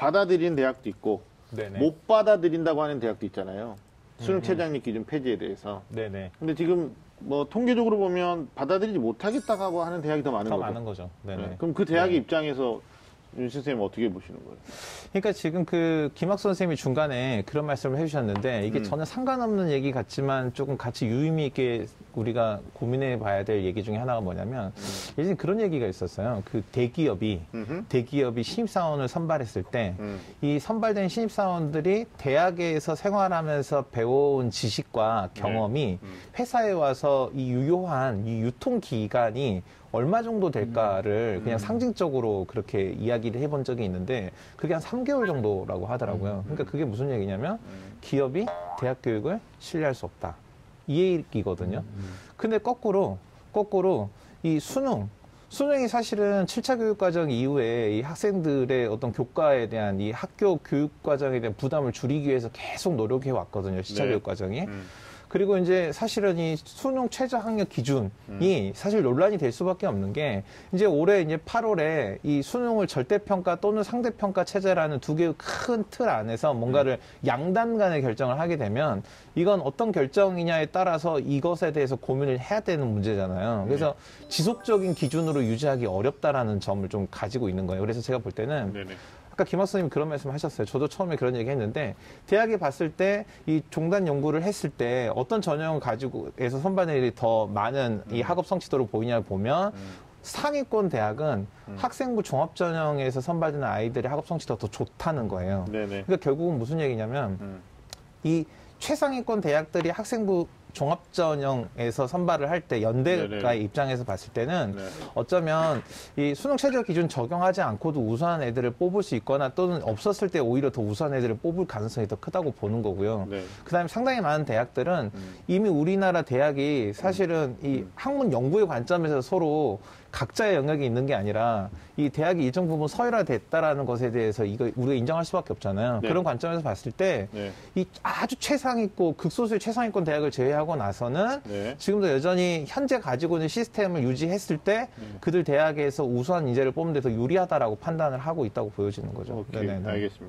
받아들이는 대학도 있고 네네. 못 받아들인다고 하는 대학도 있잖아요. 수능 최저학력 기준 폐지에 대해서. 네네. 근데 지금 뭐 통계적으로 보면 받아들이지 못하겠다고 하는 대학이 더 많은 더 거죠. 많은 거죠. 네네. 네. 그럼 그 대학의 네. 입장에서 윤 선생님 어떻게 보시는 거예요? 그러니까 지금 그 김학수 선생님이 중간에 그런 말씀을 해주셨는데 이게 전혀 상관없는 얘기 같지만 조금 같이 유의미 있게 우리가 고민해 봐야 될 얘기 중에 하나가 뭐냐면 예전에 그런 얘기가 있었어요. 그 대기업이 신입사원을 선발했을 때 이 선발된 신입사원들이 대학에서 생활하면서 배워온 지식과 경험이 회사에 와서 이 유효한 이 유통기간이 얼마 정도 될까를 그냥 상징적으로 그렇게 이야기를 해본 적이 있는데 그게 한 3개월 정도라고 하더라고요. 그러니까 그게 무슨 얘기냐면 기업이 대학 교육을 신뢰할 수 없다. 이 얘기거든요. 근데 거꾸로 이 수능이 사실은 7차 교육과정 이후에 이 학생들의 어떤 교과에 대한 이 학교 교육과정에 대한 부담을 줄이기 위해서 계속 노력해 왔거든요. 7차 교육과정이. 그리고 이제 사실은 이 수능 최저 학력 기준이 사실 논란이 될 수밖에 없는 게 이제 올해 이제 8월에 이 수능을 절대평가 또는 상대평가 체제라는 두 개의 큰 틀 안에서 뭔가를 양단 간의 결정을 하게 되면 이건 어떤 결정이냐에 따라서 이것에 대해서 고민을 해야 되는 문제잖아요. 그래서 지속적인 기준으로 유지하기 어렵다라는 점을 좀 가지고 있는 거예요. 그래서 제가 볼 때는 아까 김학수 선생님이 그런 말씀 하셨어요. 저도 처음에 그런 얘기 했는데, 대학에 봤을 때, 이 종단 연구를 했을 때, 어떤 전형을 가지고 해서 선발들이 더 많은 이 학업 성취도를 보이냐를 보면, 상위권 대학은 학생부 종합전형에서 선발되는 아이들의 학업 성취도가 더 좋다는 거예요. 그러니까 결국은 무슨 얘기냐면, 이 최상위권 대학들이 학생부 종합전형에서 선발을 할 때 연대가의 입장에서 봤을 때는 어쩌면 이 수능 최저 기준 적용하지 않고도 우수한 애들을 뽑을 수 있거나 또는 없었을 때 오히려 더 우수한 애들을 뽑을 가능성이 더 크다고 보는 거고요. 그다음에 상당히 많은 대학들은 이미 우리나라 대학이 사실은 이 학문 연구의 관점에서 서로 각자의 영역이 있는 게 아니라 이 대학이 일정 부분 서열화됐다라는 것에 대해서 이거 우리가 인정할 수밖에 없잖아요. 그런 관점에서 봤을 때 이 아주 최상위권 극소수의 최상위권 대학을 제외하고 나서는 지금도 여전히 현재 가지고 있는 시스템을 유지했을 때 그들 대학에서 우수한 인재를 뽑는 데 더 유리하다라고 판단을 하고 있다고 보여지는 거죠. 오케이, 알겠습니다.